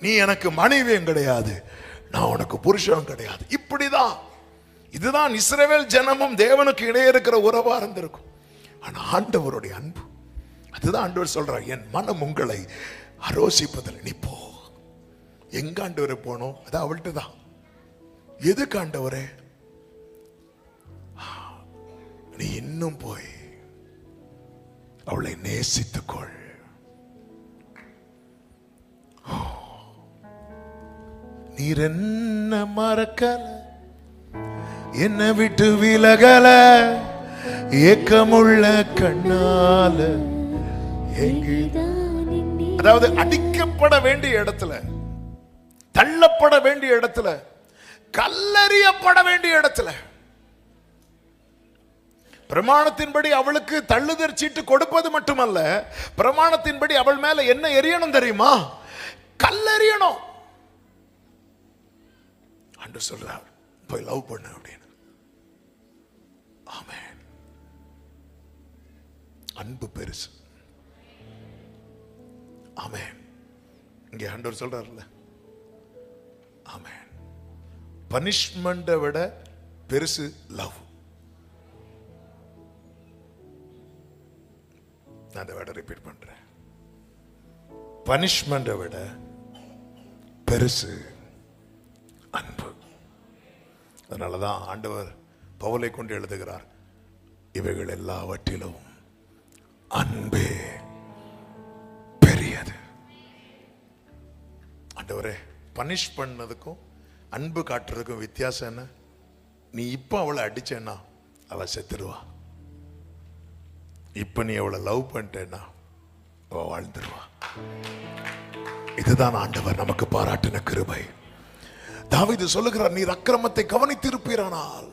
நீ எனக்கு மனைவியும் கிடையாது, நான் உனக்கு புருஷனும் கிடையாது. இப்படிதான், இதுதான் இஸ்ரவேல் ஜனமும் தேவனுக்கு இடையே இருக்கிற உறவா இருந்திருக்கும். ஆனா ஆண்டவருடைய அன்பு, அதுதான் ஆண்டவர் சொல்றார், என் மனம் உங்களை ஆரோசிப்பதில் நீ போ. எங்க ஆண்டவரை போனோம்? அது அவள்கிட்ட தான். எதுக்கு ஆண்டவரே? நீ இன்னும் போய் அவளை நேசித்துக்கொள். நீர் என்ன மறக்கல, என்னை விட்டு விலகல, ஏக்கமுள்ள கண்ணால. அதாவது அடிக்கப்பட வேண்டிய இடத்துல, தள்ளப்பட வேண்டிய இடத்துல, கல்லறியப்பட வேண்டிய இடத்துல, பிரமாணத்தின்படி அவளுக்கு தள்ளுதற் சீட்டு கொடுப்பது மட்டுமல்ல, பிரமாணத்தின்படி அவள் மேல என்ன எரியணும் தெரியுமா? கல்லறியணும். ஆண்டவர் சொல்றார், போய் லவ் பண்ணு அப்படின்னு. ஆமென். அன்பு பெருசு. ஆமென். இங்கே ஆண்டவர் சொல்றாருல்ல, ஆமென். பனிஷ்மெண்ட்டை விட பெருசு லவ். நான் அதை விட ரிப்பீட் பண்றேன். பனிஷ்மெண்ட்டை விட பெருசு அன்பு. அதனாலதான் ஆண்டவர் பவுலை கொண்டு எழுதுகிறார், இவைகள் எல்லாவற்றிலும் அன்பே பெரியது. ஆண்டவரே, பனிஷ் பண்ணதுக்கும் அன்பு காட்டுறதுக்கும் வித்தியாசம் என்ன? நீ இப்ப அவளை அடிச்சேன்னா அவ செத்துருவா. இப்ப நீ அவளை லவ் பண்ணிட்டேன்னா அவ வாழ்ந்துருவா. இதுதான் ஆண்டவர் நமக்கு பாராட்டின கிருபை. தாவீது சொல்லுகிறார், நீர் அக்கிரமத்தை கவனித்திருப்பீரானால்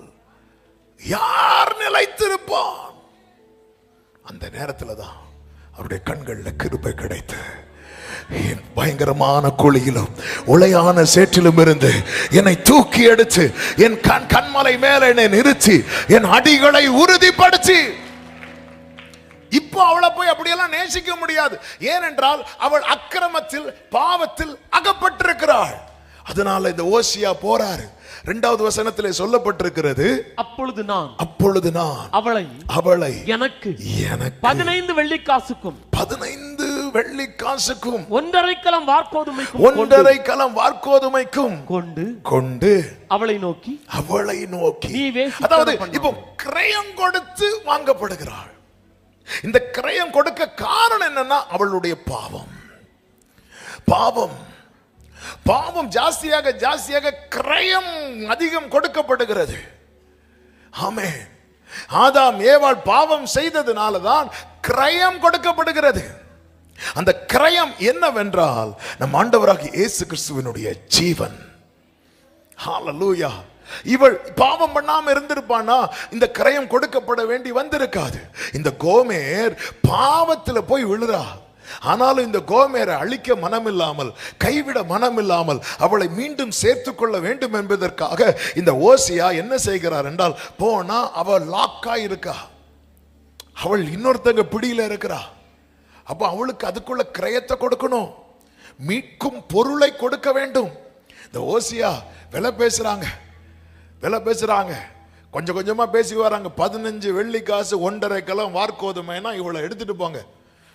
யார் நிலைத்திருப்பான்? அந்த நேரத்துல தான் அவருடைய கண்கள்ல கிருபை கிடைத்து, பயங்கரமான குழியிலும் உளையான சேற்றிலும் இருந்து என்னை தூக்கி எடுத்து என் கண்மலை மேல என்னை நிறுத்தி என் அடிகளை உறுதிப்படுத்தி. இப்போ அவளை போய் அப்படியெல்லாம் நேசிக்க முடியாது. ஏனென்றால் அவள் அக்கிரமத்தில் பாவத்தில் அகப்பட்டிருக்கிறாள். அதனால இந்த ஓசியா போறாரு. 2வது வசனத்திலே சொல்லப்பட்டிருக்கிறது, அப்பொழுது நான் அவளை எனக்கு 15 வெள்ளிக்காசுக்கும் 1.5 கலம் வார்கோதுமைக்கும் கொண்டு அவளை நோக்கி அதாவது இப்போ கிரயம் கொடுத்து வாங்கப்படுகிறாள். இந்த கிரயம் கொடுக்க காரணம் என்னன்னா அவளுடைய பாவம் ஜாஸ்தியாக கிரயம் அதிகம் கொடுக்கப்படுகிறது. ஆமென். ஆதாம் ஏவாள் பாவம் செய்ததுனாலதான் கிரயம் கொடுக்கப்படுகிறது. அந்த கிரயம் என்னவென்றால் நம் ஆண்டவராகிய இயேசு கிறிஸ்துவினுடைய ஜீவன். ஹல்லேலூயா. இவள் பாவம் பண்ணாம இருந்திருப்பானா இந்த கிரயம் கொடுக்கப்பட வேண்டி வந்திருக்காது. இந்த கோமேர் பாவத்தில் போய் விழுறா. ஆனாலும் இந்த கோமேரை அழிக்க மனமில்லாமல், கைவிட மனமில்லாமல் அவளை மீண்டும் சேர்த்து கொள்ள வேண்டும் என்பதற்காக இந்த ஓசியா என்ன செய்கிறார் என்றால், போனா அவள் லாக்கா இருக்கா, அவள் இன்னொருத்தங்க பிடியில இருக்கிறா. அப்ப அவளுக்கு அதுக்குள்ள கிரயத்தை கொடுக்கணும், மீட்கும் பொருளை கொடுக்க வேண்டும். இந்த ஓசியா விலை பேசுறாங்க, கொஞ்சம் கொஞ்சமா பேசி வராங்க. 15 வெள்ளிக்காசு 1.5 கலம் வார்கோதுமைனா இவளை எடுத்துட்டு போங்க.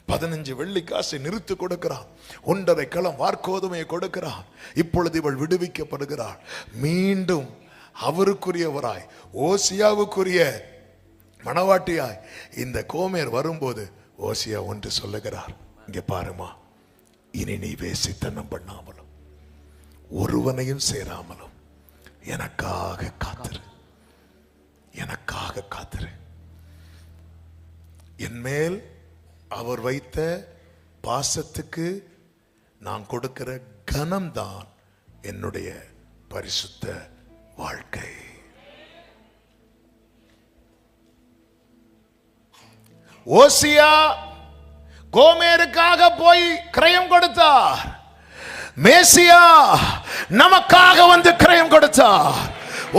15 வெள்ளிக்காசை நிறுத்து கொடுக்கிறான், 1.5 கலம் வார்கோதுமையை கொடுக்கிறான். இப்பொழுது இவள் விடுவிக்கப்படுகிறாள். மீண்டும் அவருக்குரியவராய், ஓசியாவுக்குரிய மணவாட்டியாய் இந்த கோமேர் வரும்போது ஓசியா ஒன்று சொல்லுகிறார், இங்க பாருமா, இனி நீ வேசித்தனம் பண்ணாமலும் ஒருவனையும் சேராமலும் எனக்காக காத்திரு. என் மேல் அவர் வைத்த பாசத்துக்கு நான் கொடுக்கிற கனம்தான் என்னுடைய பரிசுத்த வாழ்க்கை. ஓசியா கோமேருக்காக போய் கிரயம் கொடுத்தார். மேசியா நமக்காக வந்து கிரயம் கொடுத்தார்.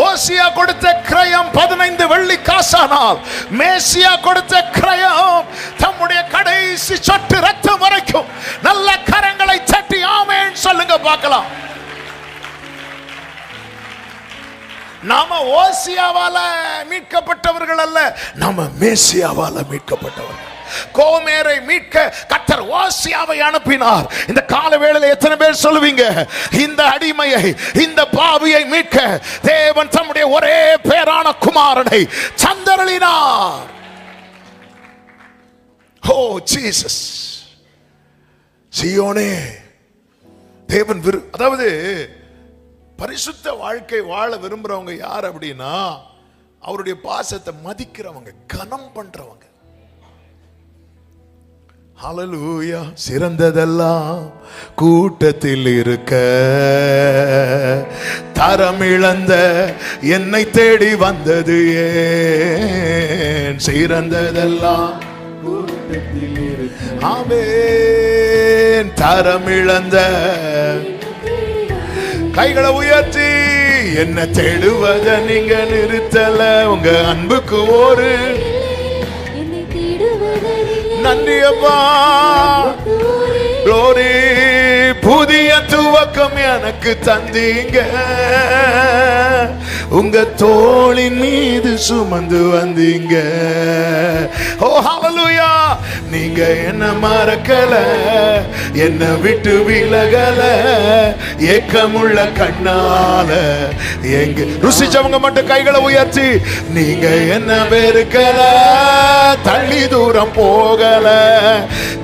ஓசியா கொடுத்த கிரயம் 15 வெள்ளிக்காசானால் மேசியா கொடுத்த கிரயம் தம்முடைய கடைசி சொட்டு ரத்தம் வரைக்கும் நல்ல கரங்களை தட்டி ஆமென் சொல்லுங்க பார்க்கலாம். நாம ஓசியாவால மீட்கப்பட்டவர்கள் அல்ல, நாம மேசியாவால மீட்கப்பட்டவர்கள். கோமேரை மீட்க கர்த்தர் ஓசியாவை அனுப்பினார். இந்த கால வேளையில எத்தனை பேர் சொல்லுவீங்க, இந்த அடிமையை, இந்த பாவியை மீட்க தேவன் தம்முடைய ஒரே பேரான குமாரனை தந்தருளினார். ஓ ஜீசஸ். சீயோனே, தேவன் அதாவது பரிசுத்த வாழ்க்கை வாழ விரும்புறவங்க யார் அப்படின்னா, அவருடைய பாசத்தை மதிக்கிறவங்க, கனம் பண்றவங்க. ஹல்லேலூயா. சிறந்ததெல்லாம் கூட்டத்தில் இருக்க தரம் இழந்த என்னை தேடி வந்தது ஏன்? சிறந்ததெல்லாம் கூட்டத்தில் இருக்க, ஆமென். தரம் இழந்த கைகளை உயர்த்தி என்ன தேடுவத நீங்க நிறுத்தல. உங்க அன்புக்கு ஒரு நன்றி அப்பா. glory. புதிய துவக்கம் எனக்கு தந்தீங்க, உங்க தோளின் மீது சுமந்து வந்தீங்க. ஓ ஹல்லேலூயா. நீங்க என்ன மறக்கல, என்ன விட்டு விலகல, ஏக்கமுள்ள கண்ணால எங்க ருசிச்சவங்க மட்டும் கைகளை உயர்த்தி, நீங்க என்ன வெறுக்கல, தள்ளி தூரம் போகல,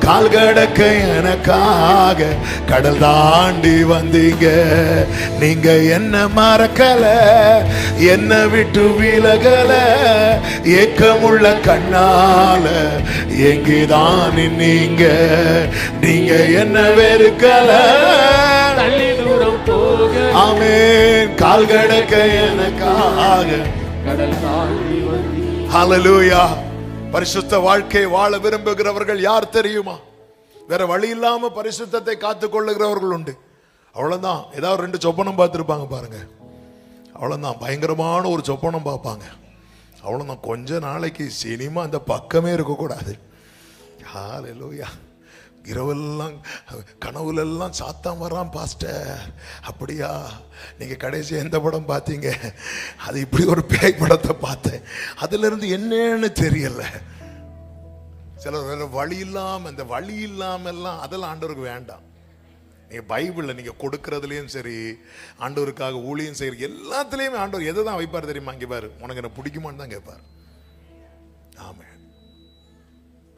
கால் கடக்க எனக்காக கடல் தாண்டி வந்தீங்க. நீங்க என்ன மறக்கல, என்ன விட்டு விலகல, ஏக்கமுள்ள கண்ணால எங்கேதான் நீங்க. நீங்க என்ன வெறுக்கல, தள்ளி தூரம் போக, ஆமென், கால் கடக்க எனக்காக கடல் தாண்டி வந்தீங்க. ஹல்லேலூயா. பரிசுத்த வாழ்க்கை வாழ விரும்புகிறவர்கள் யார் தெரியுமா? வேற வழி இல்லாம பரிசுத்தத்தை காத்துக் கொள்ளுகிறவர்கள் உண்டு. அவ்வளவுதான். ஏதாவது 2 சொப்பனம் பார்த்திருப்பாங்க பாருங்க, அவ்வளவுதான். பயங்கரமான ஒரு சொப்பனம் பார்ப்பாங்க, அவ்வளவுதான். கொஞ்ச நாளைக்கு சினிமா அந்த பக்கமே இருக்கக்கூடாது. ஹல்லேலூயா. இரவெல்லாம் கனவுலெல்லாம் சாத்தான் வரான் பாஸ்டர். அப்படியா? நீங்க கடைசி எந்த படம் பார்த்தீங்க? அது இப்படி ஒரு பேய் படத்தை பார்த்தேன், அதுல இருந்து என்னன்னு தெரியல. சில வழி இல்லாம, இந்த வழி இல்லாம எல்லாம் அதெல்லாம் ஆண்டவருக்கு வேண்டாம். நீங்க பைபிள்ல நீங்க கொடுக்கறதுலயும் சரி, ஆண்டவருக்காக ஊழியம் செய்யற எல்லாத்துலயுமே ஆண்டவர் எதை தான் வைப்பார் தெரியுமா? இங்க பாரு, உனக்கு என்ன பிடிக்குமான்னு தான் கேட்பார். ஆமென்.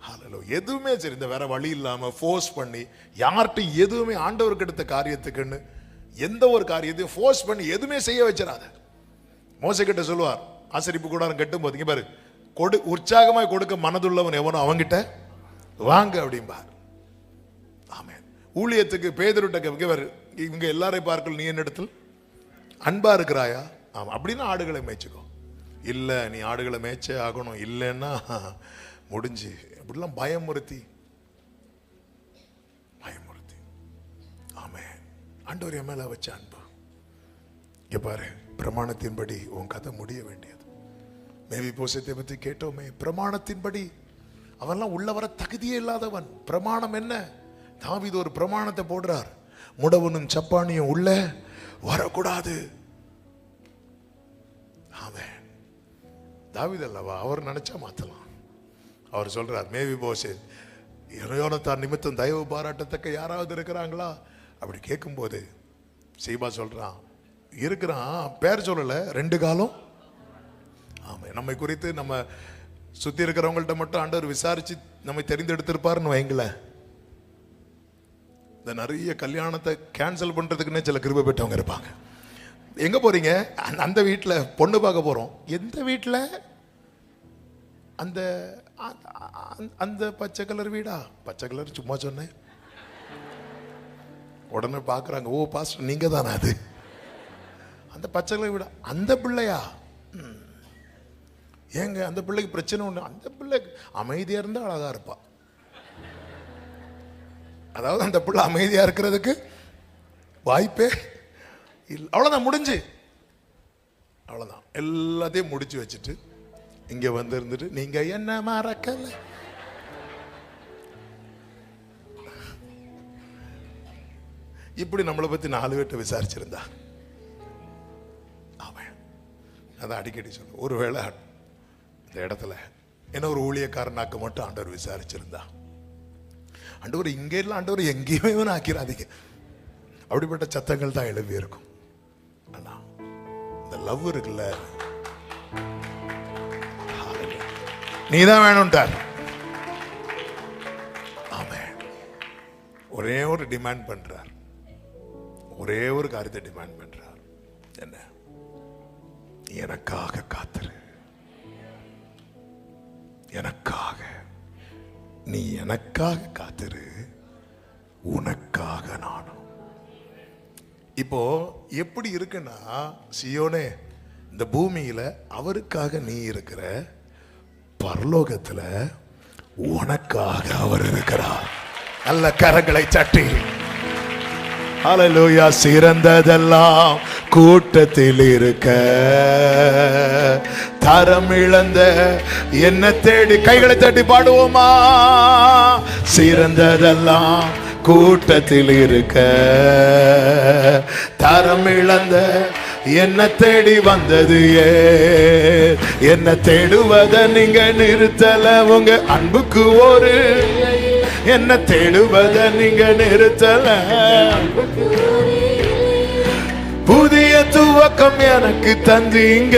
ஹல்லேலூயா. எதுவுமே சரி, இந்த வேற வழி இல்லாம ஃபோர்ஸ் பண்ணி யார்கிட்டையும் எதுவுமே ஆண்டவருக்கு எடுத்த காரியத்துக்குன்னு எந்த ஒரு காரியத்தையும் ஃபோர்ஸ் பண்ணி எதுவுமே செய்ய வச்சிடாத. மோசே கிட்ட சொல்லுவார், ஆசரிப்பு கூடாரம் கட்டும் போது, இங்க பாரு, உற்சாகமாய் கொடுக்க மனதுள்ளவன் எவனோ அவங்கிட்ட வாங்க அப்படிம்பார். ஆமென். ஊழியத்துக்கு பேதுருட்ட இவங்க எல்லாரையும் பார்க்கல, நீ என்னிடத்தில் அன்பா இருக்கிறாயா? ஆமா. அப்படின்னா ஆடுகளை மேய்ச்சிக்கோ. இல்ல நீ ஆடுகளை மேய்ச்சே ஆகணும், இல்லைன்னா முடிஞ்சு. அப்படிலாம் பயமுறுத்தி. ஆமென். ஆண்டவர் என் மேல வச்ச அன்பு. இங்க பாரு, பிரமாணத்தின்படி உன் கதை முடிய வேண்டியது. மேவிபோசேத்தை பத்தி கேட்டோமே, பிரமாணத்தின்படி அவன்லாம் உள்ள வர தகுதியே இல்லாதவன். பிரமாணம் என்ன? தாவீது ஒரு பிரமாணத்தை போடுறார், முடவனும் சப்பானியும் உள்ள வரக்கூடாது. ஆமென். தாவீது அல்லவா, அவர் நினைச்சா மாத்தலாம். அவர் சொல்றார், மேவிபோசேத் யோனத்தான் நிமித்தம் தயவு பாராட்டத்தக்க யாராவது இருக்கிறாங்களா? அப்படி கேட்கும்போது சீபா சொல்றான், இருக்கிறான், பேர் சொல்லல, 2 காலம். ஆமா. நம்மை குறித்து நம்ம சுத்தி இருக்கிறவங்கள்ட்ட மட்டும் ஆண்டவர் விசாரிச்சு நம்மை தெரிந்தெடுத்திருப்பாருன்னு வைங்களேன். இந்த நிறைய கல்யாணத்தை கேன்சல் பண்றதுக்குன்னே சில கிருபை பெற்றவங்க இருப்பாங்க. எங்க போறீங்க? அந்த வீட்டுல பொண்ணு பார்க்க போறோம். எந்த வீட்டுல? அந்த அந்த பச்சை கலர் வீடா? பச்சை கலர் சும்மா சொன்னேன். உடனே பாக்குறாங்க, ஓ பாஸ்டர் நீங்க தானே அது? அந்த பச்சை கலர் வீடா? அந்த பிள்ளையா? ஏங்க அந்த பிள்ளைக்கு பிரச்சனை உண்டு? அந்த பிள்ளை அமைதியா இருந்தா அழகா இருப்பா. அதாவது அந்த பிள்ளை அமைதியா இருக்கிறதுக்கு வாய்ப்பே இல்லை. அவ்வளவுதான், முடிஞ்சு. அவ்வளவுதான், எல்லாத்தையும் முடிச்சு வச்சுட்டு இங்க வந்து இருந்துட்டு, நீங்க என்ன மறக்கல? இப்படி நம்மளை பத்தி 4 பேர்ட்ட விசாரிச்சிருந்தா, அவன் அதான் அடிக்கடி சொல்ல, ஒருவேளை இந்த இடத்துல என்ன ஒரு ஊழியக்காரனாக்க மட்டும் ஆண்டவர் விசாரிச்சிருந்தா, ஆண்டவர் இங்கே இல்லை, ஆண்டவர் எங்கேயுமே ஆக்கிறாதீங்க, அப்படிப்பட்ட சத்தங்கள் தான் எழுப்பி இருக்கும். ஆனா இந்த லவ் இருக்குல்ல, நீதான் வேணும்ட்டார். ஆமென். ஒரே ஒரு டிமாண்ட் பண்றார், ஒரே ஒரு காரியத்தை டிமாண்ட் பண்றார். என்ன? எனக்காக காத்துரு, எனக்காக, நீ எனக்காக காத்துரு, உனக்காக நானும். இப்போ எப்படி இருக்குன்னா, சியோனே, இந்த பூமியில அவருக்காக நீ இருக்கிற, பரலோகத்துல உனக்காக அவர் இருக்கிறார். நல்ல கரங்களை தட்டி ஹல்லேலூயா. சிறந்ததெல்லாம் கூட்டத்தில் இருக்க, தரம் இழந்த என்ன தேடி, கைகளை தட்டி பாடுவோமா? சிறந்ததெல்லாம் கூட்டத்தில் இருக்க, தரம் இழந்த என்ன தேடி வந்தது என்ன தேடுவத நீங்க நிறுத்தல, உங்க அன்புக்கு ஒரு என்ன தேடுவத நீங்க நிறுத்தல, புதிய துவக்கம் எனக்கு தந்தீங்க,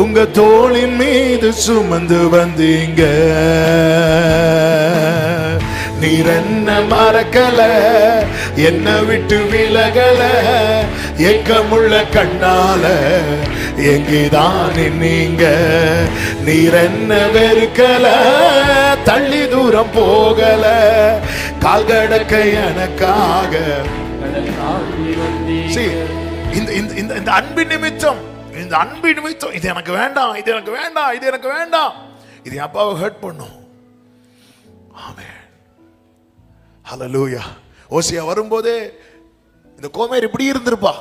உங்க தோளின் மீது சுமந்து வந்தீங்க, நீர் என்ன மறக்கல, என்ன விட்டு விலகல, ஏக்கமுள்ள கண்ணால எங்கேதான் நீங்க, நீர் என்ன வெறுக்கல, தள்ளி தூரம் போகல, கால் கடக்க எனக்காக. இந்த அன்பின் நிமித்தம், இந்த அன்பின் நிமித்தம், இது எனக்கு வேண்டாம், இது எனக்கு வேண்டாம், இது எனக்கு வேண்டாம், இது என் அப்பாவை ஹர்ட் பண்ணும். ஆமென். ஹல்லேலூயா. ஓசியா வரும்போதே இந்த கோமேர் இப்படி இருந்திருப்பா.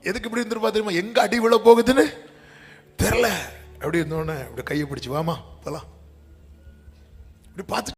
எதுக்கு இப்படி இருந்திருப்பா தெரியுமா? எங்க அடி விழ போகுதுன்னு தெரியல. அப்படி இருந்தோடனே இப்படி கையை பிடிச்சு, வாமா போலாம், இப்படி பார்த்து